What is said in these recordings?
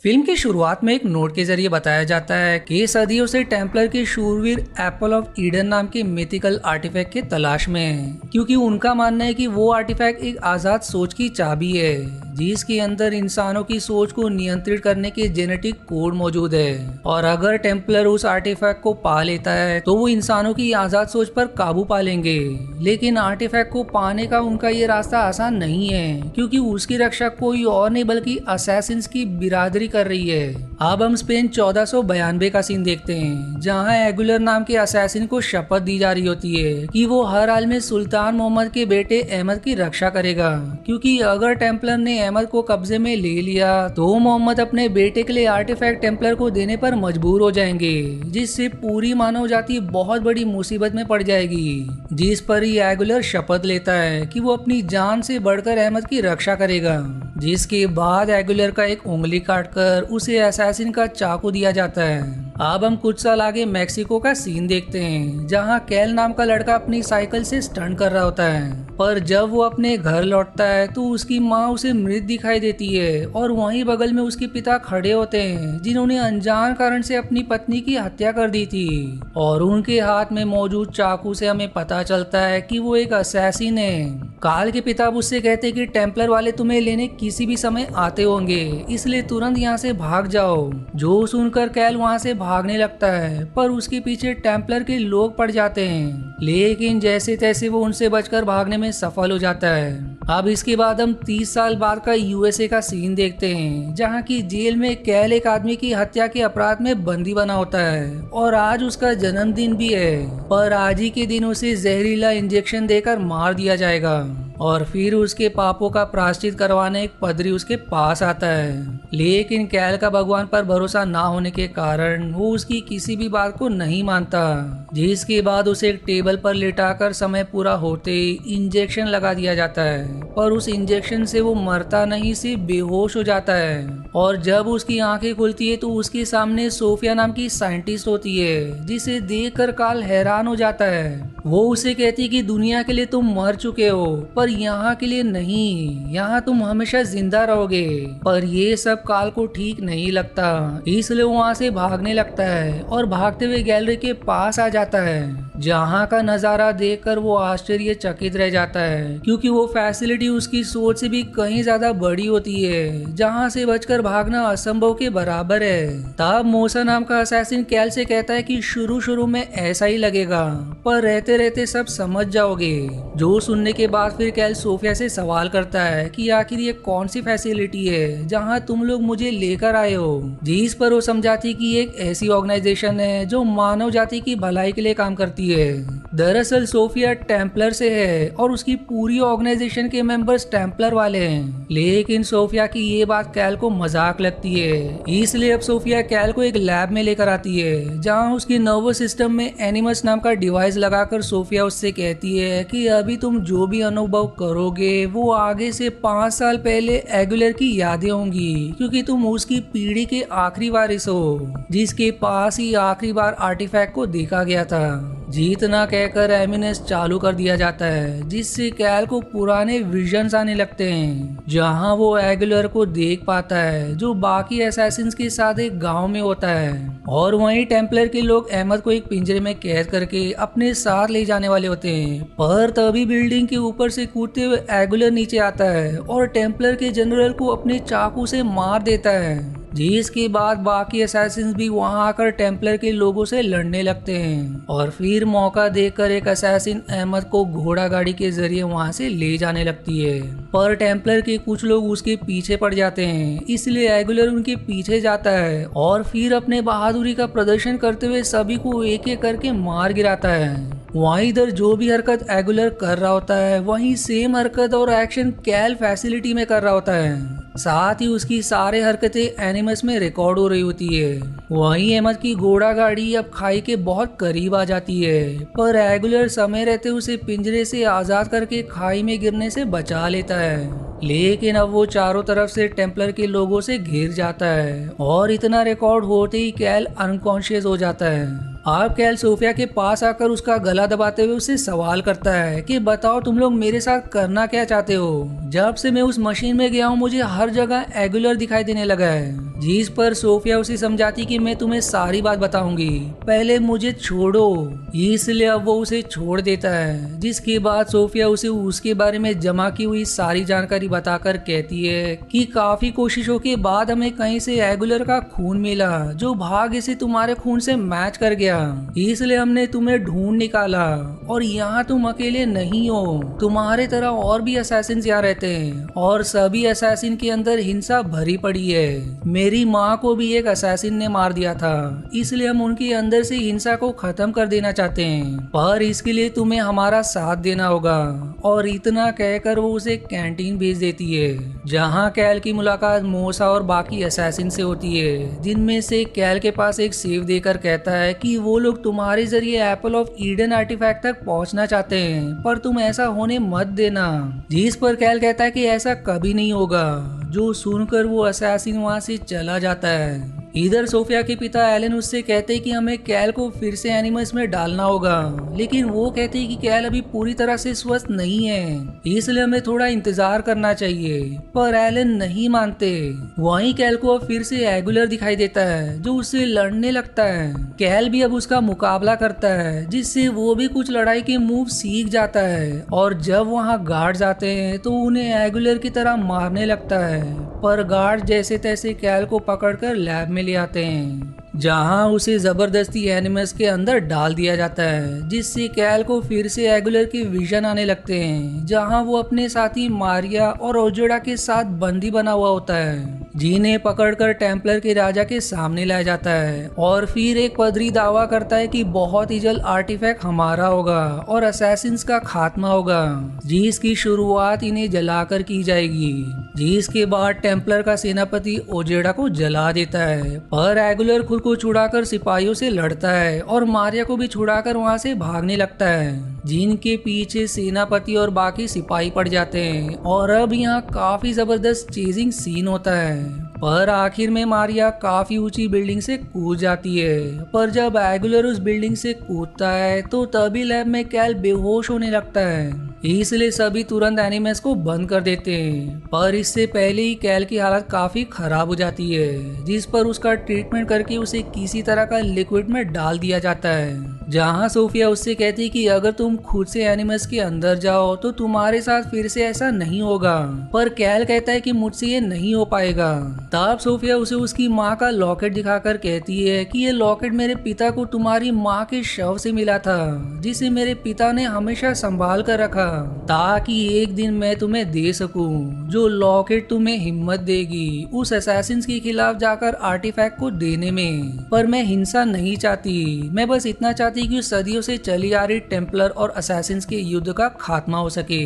Film की शुरुआत में एक नोट के जरिए बताया जाता है कि सदियों से टेम्पलर के शूरवीर एप्पल ऑफ ईडन नाम के मिथिकल आर्टिफैक्ट के तलाश में हैं, क्योंकि उनका मानना है कि वो आर्टिफैक्ट एक आजाद सोच की चाबी है जिसके अंदर इंसानों की सोच को नियंत्रित करने के जेनेटिक कोड मौजूद है। और अगर टेम्पलर उस आर्टिफैक्ट को पा लेता है तो वो इंसानों की आजाद सोच पर काबू पा लेंगे। लेकिन आर्टिफैक्ट को पाने का उनका ये रास्ता आसान नहीं है, क्योंकि उसकी रक्षा कोई और नहीं बल्कि असैसिन्स की बिरादरी कर रही है। अब हम स्पेन 1492 का सीन देखते हैं, जहां एगुलर नाम के असैसिन को शपथ दी जा रही होती है कि वो हर हाल में सुल्तान मोहम्मद के बेटे अहमद की रक्षा करेगा, क्योंकि अगर टेम्पलर ने अहमद को कब्जे में ले लिया तो मोहम्मद अपने बेटे के लिए आर्टिफैक्ट टेम्पलर को देने पर मजबूर हो जाएंगे, जिससे पूरी मानव जाति बहुत बड़ी मुसीबत में पड़ जाएगी। जिस पर ही एगुलर शपथ लेता है कि वो अपनी जान से बढ़कर अहमद की रक्षा करेगा, जिसके बाद एगुलर का एक उंगली काटकर उसे असैसिन का चाकू दिया जाता है। अब हम कुछ साल आगे मेक्सिको का सीन देखते हैं, जहां कैल नाम का लड़का अपनी साइकिल से स्टंट कर रहा होता है, पर जब वो अपने घर लौटता है तो उसकी माँ उसे मृत दिखाई देती है और वहीं बगल में उसके पिता खड़े होते हैं, जिन्होंने अनजान कारण से अपनी पत्नी की हत्या कर दी थी। और उनके हाथ में मौजूद चाकू से हमें पता चलता है कि वो एक असैसिन है। काल के पिता उससे कहते हैं कि टेम्पलर वाले तुम्हें लेने किसी भी समय आते होंगे, इसलिए तुरंत यहाँ से भाग जाओ। जो सुनकर कैल वहाँ से भागने लगता है, पर उसके पीछे टेम्पलर के लोग पड़ जाते हैं, लेकिन जैसे तैसे वो उनसे बचकर भागने में सफल हो जाता है। अब इसके बाद हम 30 साल बाद का यूएसए का सीन देखते हैं, जहाँ की जेल में कैल एक आदमी की हत्या के अपराध में बंदी बना होता है और आज उसका जन्मदिन भी है, पर आज ही के दिन उसे जहरीला इंजेक्शन देकर मार दिया जाएगा। और फिर उसके पापों का प्रायश्चित करवाने एक पदरी उसके पास आता है, लेकिन कैल का भगवान पर भरोसा ना होने के कारण वो उसकी किसी भी बात को नहीं मानता, जिसके बाद उसे एक टेबल पर लेटाकर समय पूरा होते ही इंजेक्शन लगा दिया जाता है, पर उस इंजेक्शन से वो मरता नहीं, सिर्फ बेहोश हो जाता है। और जब उसकी आंखें खुलती है तो उसके सामने सोफिया नाम की साइंटिस्ट होती है, जिसे देखकर काल हैरान हो जाता है। वो उसे कहती है कि दुनिया के लिए तुम मर चुके हो, पर यहाँ के लिए नहीं, यहाँ तुम हमेशा जिंदा रहोगे। पर ये सब काल को ठीक नहीं लगता, इसलिए वो वहाँ से भागने लगता है और भागते हुए गैलरी के पास आ जाता है, जहाँ का नजारा देखकर वो आश्चर्यचकित रह जाता है, क्योंकि वो फैसिलिटी उसकी सोच से भी कहीं ज्यादा बड़ी होती है, जहाँ से बचकर भागना असंभव के बराबर है। तब मोसा नाम का असैसिन कैल से कहता है कि शुरू शुरू में ऐसा ही लगेगा, पर रहते रहते सब समझ जाओगे। जो सुनने के बाद फिर कैल सोफिया से सवाल करता है कि आखिर ये कौन सी फैसिलिटी है जहाँ तुम लोग मुझे लेकर आए हो, जिस पर वो समझाती कि एक ऐसी ऑर्गेनाइजेशन है जो मानव जाति की भलाई के लिए काम करती है। दरअसल सोफिया टेम्पलर से है और उसकी पूरी ऑर्गेनाइजेशन के मेंबर्स टेम्पलर वाले हैं, लेकिन सोफिया की ये बात कैल को मजाक लगती है, इसलिए अब सोफिया कैल को एक लैब में लेकर आती है, जहाँ उसके नर्वस सिस्टम में एनिमस नाम का डिवाइस लगाकर सोफिया उससे कहती है कि अभी तुम जो भी अनुभव करोगे वो आगे से 5 साल पहले एगुलर की यादें होंगी, क्योंकि तुम उसकी पीढ़ी के आखिरी वारिस हो, जिसके पास ही आखिरी बार आर्टिफैक्ट को देखा गया था। जीतना कहकर एमिनेस चालू कर दिया जाता है, जिससे कैल को पुराने विजन्स आने लगते हैं, जहां वो एगुलर को देख पाता है जो बाकी असैसिन्स के साथ एक गांव में होता है। और वहीं टेम्पलर के लोग अहमद को एक पिंजरे में कैद करके अपने साथ ले जाने वाले होते हैं, पर तभी बिल्डिंग के ऊपर से कूदते हुए एगुलर नीचे आता है और टेम्पलर के जनरल को अपने चाकू से मार देता है, जिसके बाद बाकी असैसिन्स भी वहां आकर टेम्पलर के लोगों से लड़ने लगते हैं। और फिर मौका देखकर एक असैसिन अहमद को घोड़ा गाड़ी के जरिए वहां से ले जाने लगती है, पर टेम्पलर के कुछ लोग उसके पीछे पड़ जाते हैं, इसलिए एगुलर उनके पीछे जाता है और फिर अपने बहादुरी का प्रदर्शन करते हुए सभी को एक एक करके मार गिराता है। वहीं इधर जो भी हरकत एगुलर कर रहा होता है वहीं सेम हरकत और एक्शन कैल फैसिलिटी में कर रहा होता है, साथ ही उसकी सारे हरकतें एनिमस में रिकॉर्ड हो रही होती है। वहीं अहमद की घोड़ा गाड़ी अब खाई के बहुत करीब आ जाती है, पर एगुलर समय रहते उसे पिंजरे से आजाद करके खाई में गिरने से बचा लेता है, लेकिन अब वो चारों तरफ से टेम्पलर के लोगों से घिर जाता है और इतना रिकॉर्ड होते ही कैल अनकॉन्शियस हो जाता है। अब कैल सोफिया के पास आकर उसका गला दबाते हुए उससे सवाल करता है कि बताओ तुम लोग मेरे साथ करना क्या चाहते हो। जब से मैं उस मशीन में गया हूँ मुझे हर जगह एगुलर दिखाई देने लगा है। जिस पर सोफिया उसे समझाती कि मैं तुम्हें सारी बात बताऊंगी, पहले मुझे छोड़ो। इसलिए अब वो उसे छोड़ देता है, जिसके बाद सोफिया उसे उसके बारे में जमा की हुई सारी जानकारी बताकर कहती है कि काफी कोशिशों के बाद हमें कहीं से एगुलर का खून मिला जो भाग्य से तुम्हारे खून से मैच कर गया, इसलिए हमने तुम्हें ढूंढ निकाला। और यहाँ तुम अकेले नहीं हो, तुम्हारे तरह और भी असैसिन यहाँ रहते हैं और सभी असैसिन के अंदर हिंसा भरी पड़ी है। मेरी माँ को भी एक असैसिन ने मार दिया था, इसलिए हम उनके अंदर से हिंसा को खत्म कर देना चाहते हैं, पर इसके लिए तुम्हें हमारा साथ देना होगा। और इतना कहकर वो उसे कैंटीन भेज देती है, जहाँ कैल की मुलाकात मोसा और बाकी असैसिन से होती है, जिनमें से कैल के पास एक सेव देकर कहता है कि वो लोग तुम्हारे जरिए एप्पल ऑफ ईडन आर्टिफैक्ट तक पहुंचना चाहते हैं, पर तुम ऐसा होने मत देना। जिस पर कैल कहता है कि ऐसा कभी नहीं होगा, जो सुनकर वो असैसिन वहां से चला जाता है। इधर सोफिया के पिता एलन उससे कहते हैं कि हमें कैल को फिर से एनिमल्स में डालना होगा, लेकिन वो कहते हैं कि कैल अभी पूरी तरह से स्वस्थ नहीं है, इसलिए हमें थोड़ा इंतजार करना चाहिए। पर एलन नहीं मानते। वहीं कैल को अब फिर से एगुलर दिखाई देता है जो उससे लड़ने लगता है। कैल भी अब उसका मुकाबला करता है, जिससे वो भी कुछ लड़ाई के मूव सीख जाता है। और जब वहाँ गार्ड जाते हैं तो उन्हें एगुलर की तरह मारने लगता है, पर गार्ड जैसे तैसे कैल को पकड़कर लैब में ले आते हैं, जहां उसे जबरदस्ती एनिमल्स के अंदर डाल दिया जाता है, जिससे कैल को फिर से एगुलर के विजन आने लगते हैं, जहां वो अपने साथी मारिया और ओजेडा के साथ बंदी बना हुआ होता है, जिन्हें पकड़कर टेम्पलर के राजा के सामने लाया जाता है। और फिर एक पदरी दावा करता है कि बहुत ही जल्द आर्टिफैक्ट हमारा होगा और असैसिन्स का खात्मा होगा, जिसकी शुरुआत इन्हें जलाकर की जाएगी। जिसके बाद टेम्पलर का सेनापति ओजेडा को जला देता है, पर एगुलर खुद को छुड़ाकर सिपाहियों से लड़ता है और मारिया को भी छुड़ाकर वहां से भागने लगता है, जिनके पीछे सेनापति और बाकी सिपाही पड़ जाते हैं। और अब यहाँ काफी जबरदस्त चेजिंग सीन होता है, पर आखिर में मारिया काफी ऊंची बिल्डिंग से कूद जाती है। पर जब एगुलर उस बिल्डिंग से कूदता है तो तभी लैब में कैल बेहोश होने लगता है, इसलिए सभी तुरंत एनिमल्स को बंद कर देते हैं। पर इससे पहले ही कैल की हालत काफी खराब हो जाती है, जिस पर उसका ट्रीटमेंट करके उसे किसी तरह का लिक्विड में डाल दिया जाता है, जहां सोफिया उससे कहती कि अगर तुम खुद से एनिमल्स के अंदर जाओ तो तुम्हारे साथ फिर से ऐसा नहीं होगा। पर कैल कहता है कि मुझसे ये नहीं हो पाएगा। तब सोफिया उसे उसकी माँ का लॉकेट दिखाकर कहती है कि ये लॉकेट मेरे पिता को तुम्हारी माँ के शव से मिला था, जिसे मेरे पिता ने हमेशा संभाल कर रखा ताकि एक दिन मैं तुम्हें दे सकूं, जो लॉकेट तुम्हें हिम्मत देगी उस असैसिन्स के खिलाफ जाकर आर्टिफैक्ट को देने में। पर मैं हिंसा नहीं चाहती, मैं बस इतना चाहती कि सदियों से चली आ रही टेम्पलर और असैसिन्स के युद्ध का खात्मा हो सके।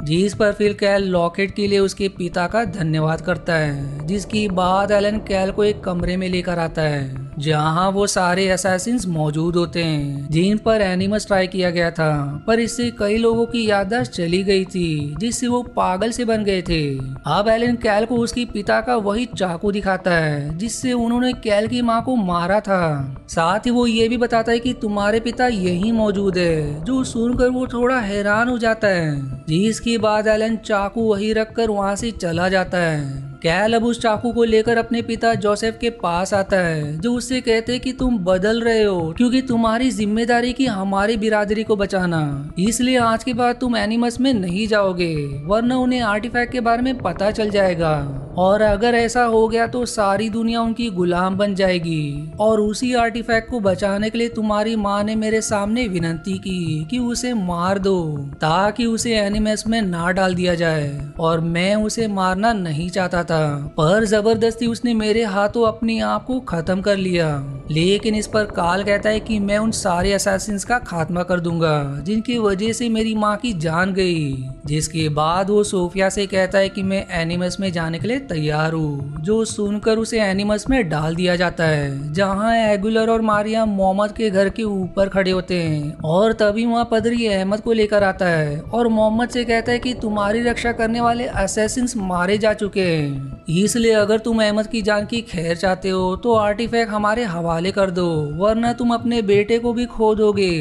जिस पर फिर कैल लॉकेट के लिए उसके पिता का धन्यवाद करता है, जिसकी बाद एलन कैल को एक कमरे में लेकर आता है, जहां वो सारे असैसिन्स मौजूद होते हैं जिन पर एनिमस ट्राई किया गया था। पर इससे कई लोगों की याददाश्त चली गई थी, जिससे वो पागल से बन गए थे। अब एलन कैल को उसके पिता का वही चाकू दिखाता है जिससे उन्होंने कैल की माँ को मारा था। साथ ही वो ये भी बताता है कि तुम्हारे पिता यही मौजूद है, जो सुनकर वो थोड़ा हैरान हो जाता है। जिसके बाद एलन चाकू वही रखकर वहाँ से चला जाता है। कैल अब उस चाकू को लेकर अपने पिता जोसेफ के पास आता है, जो उससे कहते हैं कि तुम बदल रहे हो, क्योंकि तुम्हारी जिम्मेदारी की हमारी बिरादरी को बचाना, इसलिए आज के बाद तुम एनिमस में नहीं जाओगे, वरना उन्हें आर्टिफैक्ट के बारे में पता चल जाएगा, और अगर ऐसा हो गया तो सारी दुनिया उनकी गुलाम बन जाएगी। और उसी आर्टिफैक्ट को बचाने के लिए तुम्हारी माँ ने मेरे सामने विनती की कि उसे मार दो, ताकि उसे एनिमस में ना डाल दिया जाए। और मैं उसे मारना नहीं चाहता था, पर जबरदस्ती उसने मेरे हाथों अपने आप को खत्म कर लिया। लेकिन इस पर काल कहता है कि मैं उन सारे असैसिन्स का खात्मा कर दूंगा जिनकी वजह से मेरी माँ की जान गई। जिसके बाद वो सोफिया से कहता है कि मैं एनिमस में जाने के लिए तैयार हूँ, जो सुनकर उसे एनिमस में डाल दिया जाता है, जहाँ एगुलर और मारिया मोहम्मद के घर के ऊपर खड़े होते हैं। और तभी वहाँ पदरी अहमद को लेकर आता है और मोहम्मद से कहता है कि तुम्हारी रक्षा करने वाले असैसिन्स मारे जा चुके हैं, इसलिए अगर तुम अहमद की जान की खैर चाहते हो तो आर्टिफैक्ट हमारे हवाले कर दो, वरना तुम अपने बेटे को भी खो दोगे।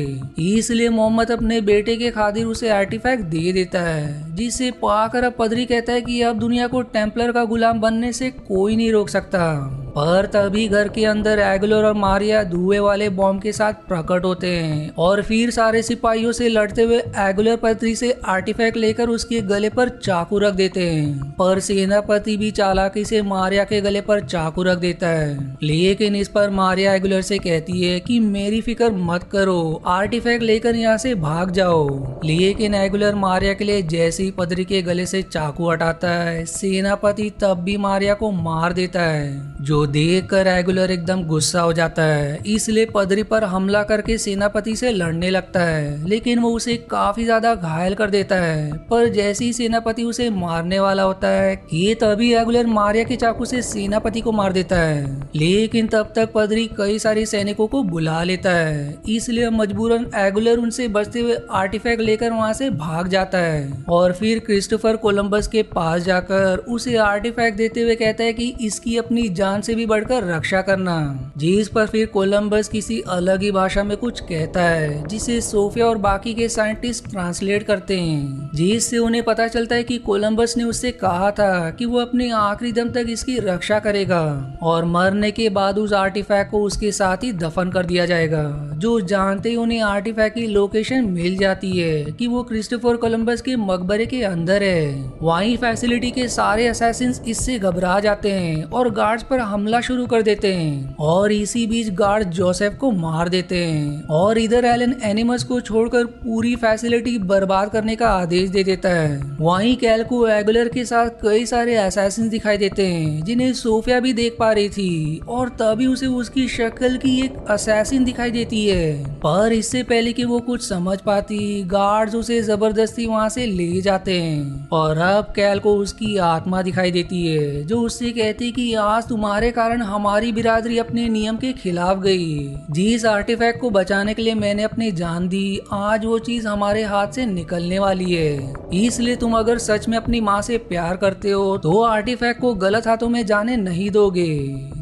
इसलिए मोहम्मद अपने बेटे के खातिर उसे आर्टिफैक्ट दे देता है, जिसे पाकर अब पदरी कहता है कि अब दुनिया को टेम्पलर का गुलाम बनने से कोई नहीं रोक सकता। पर तभी घर के अंदर एगुलर और मारिया धुएं वाले बॉम्ब के साथ प्रकट होते हैं और फिर सारे सिपाहियों से लड़ते हुए एगुलर पत्री से आर्टिफैक्ट लेकर उसके गले पर चाकू रख देते हैं। पर सेनापति भी चालाकी से मारिया के गले पर चाकू रख देता है, लेकिन इस पर मारिया एगुलर से कहती है कि मेरी फिक्र मत करो, आर्टिफैक्ट लेकर यहाँ से भाग जाओ। लेकिन एगुलर मारिया के लिए जैसे ही पदरी के गले से चाकू हटाता है, सेनापति तब भी मारिया को मार देता है, जो देखकर एगुलर एकदम गुस्सा हो जाता है। इसलिए पदरी पर हमला करके सेनापति से लड़ने लगता है, लेकिन वो उसे काफी ज्यादा घायल कर देता है। पर जैसे ही सेनापति उसे मारने वाला होता है कि तभी एगुलर मारिया के चाकू से सेनापति को मार देता है। लेकिन तब तक पदरी कई सारे सैनिकों को बुला लेता है, इसलिए मजबूरन एगुलर उनसे बचते हुए आर्टिफैक्ट लेकर वहां से भाग जाता है और फिर क्रिस्टोफर कोलंबस के पास जाकर उसे आर्टिफैक्ट देते हुए कहता है कि इसकी अपनी जान से भी बढ़कर रक्षा करना। जिस पर फिर कोलंबस किसी अलग ही भाषा में कुछ कहता है, जिसे सोफिया और बाकी के साइंटिस्ट ट्रांसलेट करते हैं, जिससे उन्हें पता चलता है कि कोलंबस ने उससे कहा था कि वो अपने आखिरी दम तक इसकी रक्षा करेगा और मरने के बाद उस आर्टिफैक्ट को उसके साथ ही दफन कर दिया जाएगा। जो जानते ही उन्हें आर्टिफैक्ट की लोकेशन मिल जाती है कि वो क्रिस्टोफर कोलंबस के मकबरे के अंदर है। वहीं फैसिलिटी के सारे असैसिन्स इससे घबरा जाते हैं और गार्ड्स पर हमला शुरू कर देते हैं और इसी बीच गार्ड जोसेफ को मार देते हैं और इधर एलन एनिमस को छोड़कर पूरी फैसिलिटी बर्बाद करने का आदेश दे देता है। वहीं कैल को एगुलर के साथ कई सारे असैसिन दिखाई देते हैं, जिन्हें सोफिया भी देख पा रही थी और तभी उसे उसकी शक्ल की एक असैसिन दिखाई देती है। पर इससे पहले कि वो कुछ समझ पाती, गार्ड्स उसे जबरदस्ती वहां से ले जाते हैं और अब कैल को उसकी आत्मा दिखाई देती है, जो उससे कहती कि आज तुम्हारे कारण हमारी बिरादरी अपने नियम के खिलाफ गई। जिस आर्टिफैक्ट को बचाने के लिए मैंने अपनी जान दी, आज वो चीज हमारे हाथ से निकलने वाली है। इसलिए तुम अगर सच में अपनी माँ से प्यार करते हो तो आर्टिफैक्ट को गलत हाथों में जाने नहीं दोगे।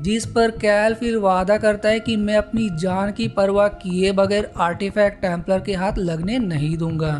जिस पर कैल फिर वादा करता है कि मैं अपनी जान की परवाह किए बगैर आर्टिफैक्ट टेम्पलर के हाथ लगने नहीं दूंगा।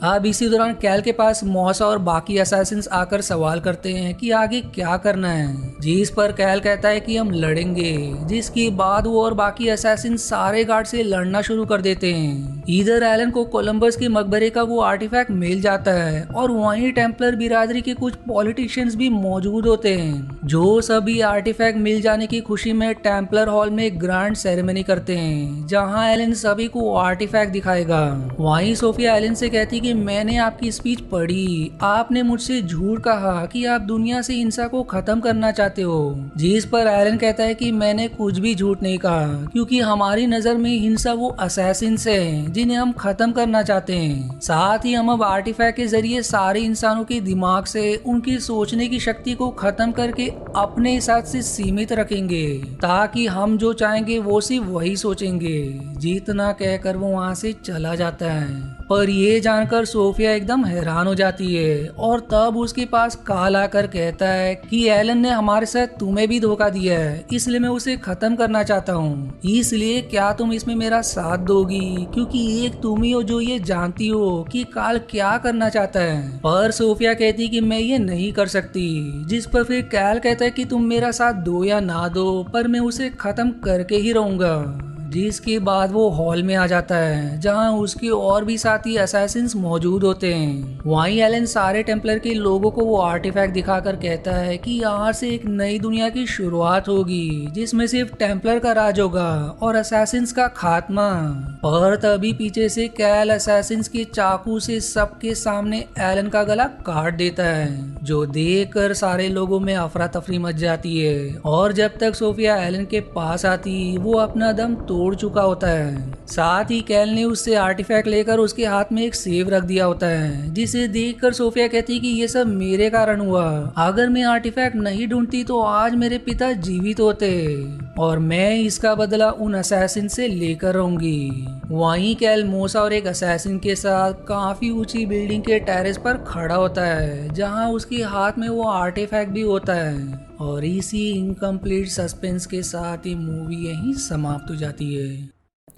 अब इसी दौरान कैल के पास मौसा और बाकी असैसिन्स आकर सवाल करते हैं कि आगे क्या करना है। जिस पर कैल कहता है कि हम लड़ेंगे, जिसके बाद वो और बाकी असैसिन सारे गार्ड से लड़ना शुरू कर देते हैं। इधर एलन को कोलंबस के मकबरे का वो आर्टिफैक्ट मिल जाता है और वहीं टेम्पलर बिरादरी के कुछ पॉलिटिशियंस भी मौजूद होते हैं, जो सभी आर्टिफैक्ट मिल जाने की खुशी में टेम्पलर हॉल में ग्रैंड सेरेमनी करते हैं, जहां एलन सभी को आर्टिफैक्ट दिखाएगा। वहीं सोफिया एलन से कहती कि मैंने आपकी स्पीच पढ़ी, आपने मुझसे झूठ कहा कि आप दुनिया से हिंसा को खत्म करना चाहते हो। जिस पर एलन कहता है कि मैंने कुछ भी झूठ नहीं कहा, क्योंकि हमारी नजर में हिंसा वो असैसिन्स हैं जिन्हें हम खत्म करना चाहते हैं। साथ ही हम अब आर्टिफैक्ट के जरिए सारे इंसानों के दिमाग से उनकी सोचने की शक्ति को खत्म करके अपने हिसाब से सीमित रखेंगे, ताकि हम जो चाहेंगे वो सिर्फ वही सोचेंगे। जितना कहकर वो वहां से चला जाता है। पर ये जानकर सोफिया एकदम हैरान हो जाती है और तब उसके पास काल आकर कहता है कि एलन ने हमारे साथ तुम्हें भी धोखा दिया है, इसलिए मैं उसे खत्म करना चाहता हूँ। इसलिए क्या तुम इसमें मेरा साथ दोगी, क्योंकि एक तुम ही हो जो ये जानती हो कि काल क्या करना चाहता है। पर सोफिया कहती कि मैं ये नहीं कर सकती। जिस पर फिर कैल कहता है कि तुम मेरा साथ दो या ना दो, पर मैं उसे खत्म करके ही रहूंगा। जिसके बाद वो हॉल में आ जाता है, जहां उसके और भी साथी असैसिन्स मौजूद होते हैं। वहीं एलन सारे टेम्पलर के लोगों को वो आर्टिफैक्ट दिखाकर कहता है कि यहाँ से एक नई दुनिया की शुरुआत होगी, जिसमें सिर्फ टेम्पलर का राज होगा और असैसिन्स का खात्मा। पर तभी पीछे से कैल असैसिन्स के चाकू से सबके सामने एलन का गला काट देता है, जो देखकर सारे लोगों में अफरा तफरी मच जाती है। और जब तक सोफिया एलन के पास आती, वो अपना दम तोड़ तोड़ चुका होता है। साथ ही कैल ने उससे आर्टिफैक्ट लेकर उसके हाथ में एक सेव रख दिया होता है, जिसे देखकर सोफिया कहती कि ये सब मेरे कारण हुआ। अगर मैं आर्टिफैक्ट नहीं ढूंढती तो आज मेरे पिता जीवित होते और मैं इसका बदला उन असैसिन से लेकर रहूंगी। वहीं कैल मोसा और एक असैसिन के साथ काफी ऊंची बिल्डिंग के टेरेस पर खड़ा होता है, जहां उसके हाथ में वो आर्टिफैक्ट भी होता है। और इसी इनकम्प्लीट सस्पेंस के साथ ही मूवी यहीं समाप्त हो जाती है।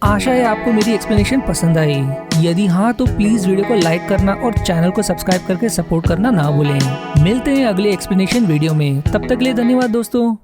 आशा है आपको मेरी एक्सप्लेनेशन पसंद आई। यदि हाँ तो प्लीज वीडियो को लाइक करना और चैनल को सब्सक्राइब करके सपोर्ट करना ना भूलें। मिलते हैं अगले एक्सप्लेनेशन वीडियो में, तब तक के लिए धन्यवाद दोस्तों।